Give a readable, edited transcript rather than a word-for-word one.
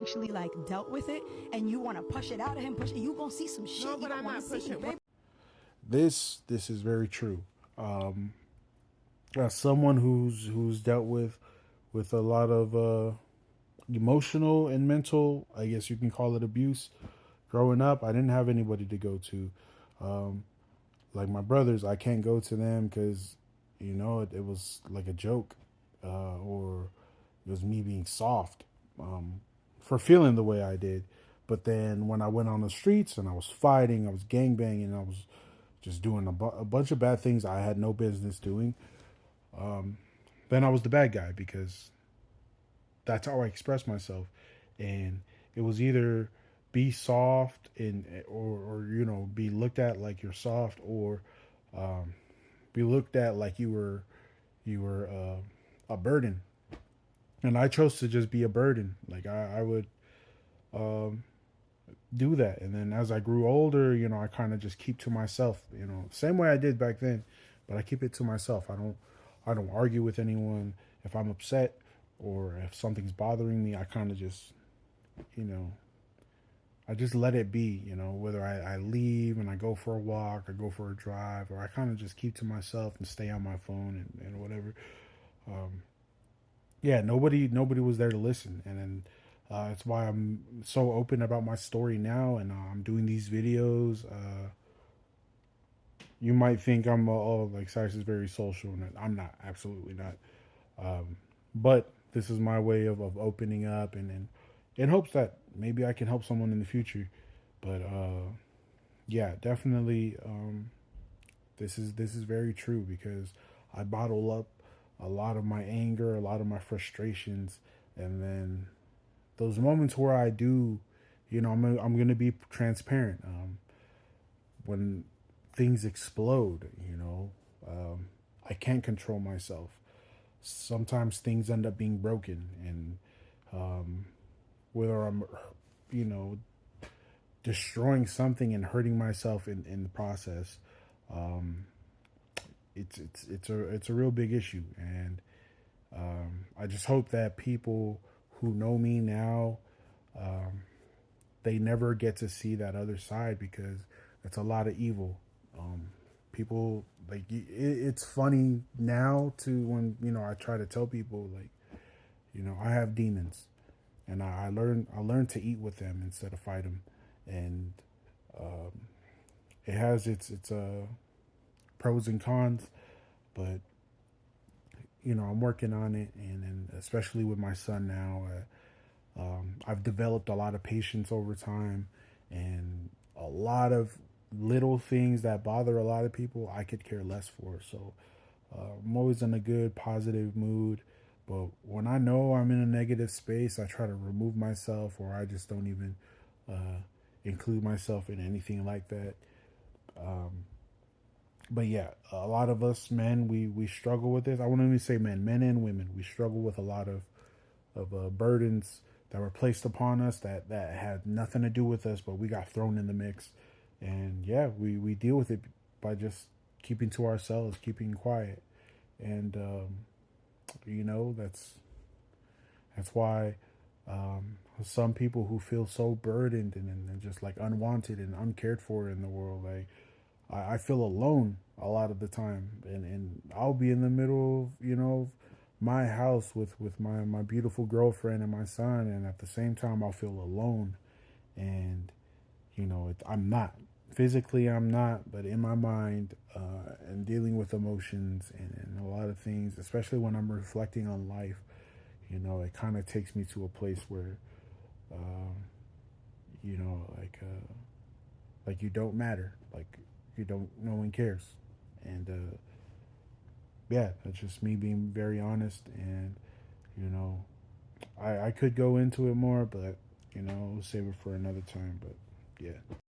actually like dealt with it, and you want to push it out of him, you gonna see some shit. No, but I'm not pushing. This is very true. As someone who's dealt with a lot of emotional and mental, I guess you can call it abuse. Growing up, I didn't have anybody to go to. Like my brothers, I can't go to them because, it was like a joke, or it was me being soft, for feeling the way I did. But then when I went on the streets and I was fighting, I was gangbanging, I was just doing a bunch of bad things I had no business doing. Then I was the bad guy because that's how I express myself, and it was either be soft or be looked at like you're soft, or be looked at like you were a burden, and I chose to just be a burden. Like I would do that, and then as I grew older, I kind of just keep to myself. Same way I did back then, but I keep it to myself. I don't argue with anyone. If I'm upset or if something's bothering me, I kind of just, I just let it be, whether I leave and I go for a walk or go for a drive, or I kind of just keep to myself and stay on my phone and whatever. Yeah, nobody was there to listen. And then that's why I'm so open about my story now, and I'm doing these videos. You might think I'm, like Cyrus is very social, and I'm not, absolutely not. But this is my way of opening up, and in hopes that maybe I can help someone in the future. But yeah, definitely, this is very true because I bottle up a lot of my anger, a lot of my frustrations, and then those moments where I do, I'm gonna be transparent. When things explode, I can't control myself. Sometimes things end up being broken, and whether I'm, you know, destroying something and hurting myself in the process, um, it's a real big issue, and I just hope that people who know me now, um, they never get to see that other side because it's a lot of evil. People like it's funny now to when I try to tell people like I have demons, and I learned to eat with them instead of fight them, and um, it has its pros and cons, but I'm working on it, and especially with my son now, I've developed a lot of patience over time, and a lot of little things that bother a lot of people I could care less for. So I'm always in a good positive mood, but when I know I'm in a negative space, I try to remove myself, or I just don't even include myself in anything like that. um, but yeah, a lot of us men, we struggle with this. I wouldn't even say men and women, we struggle with a lot of burdens that were placed upon us that had nothing to do with us, but we got thrown in the mix. And yeah, we deal with it by just keeping to ourselves, keeping quiet. And that's why some people who feel so burdened and just like unwanted and uncared for in the world, like I feel alone a lot of the time, and I'll be in the middle of my house with my beautiful girlfriend and my son, and at the same time I'll feel alone. And I'm not physically, I'm not, but in my mind, and dealing with emotions and a lot of things, especially when I'm reflecting on life, it kind of takes me to a place where um, like you don't matter, like you don't, no one cares. And yeah, that's just me being very honest. And you know I could go into it more, but we'll save it for another time. But yeah.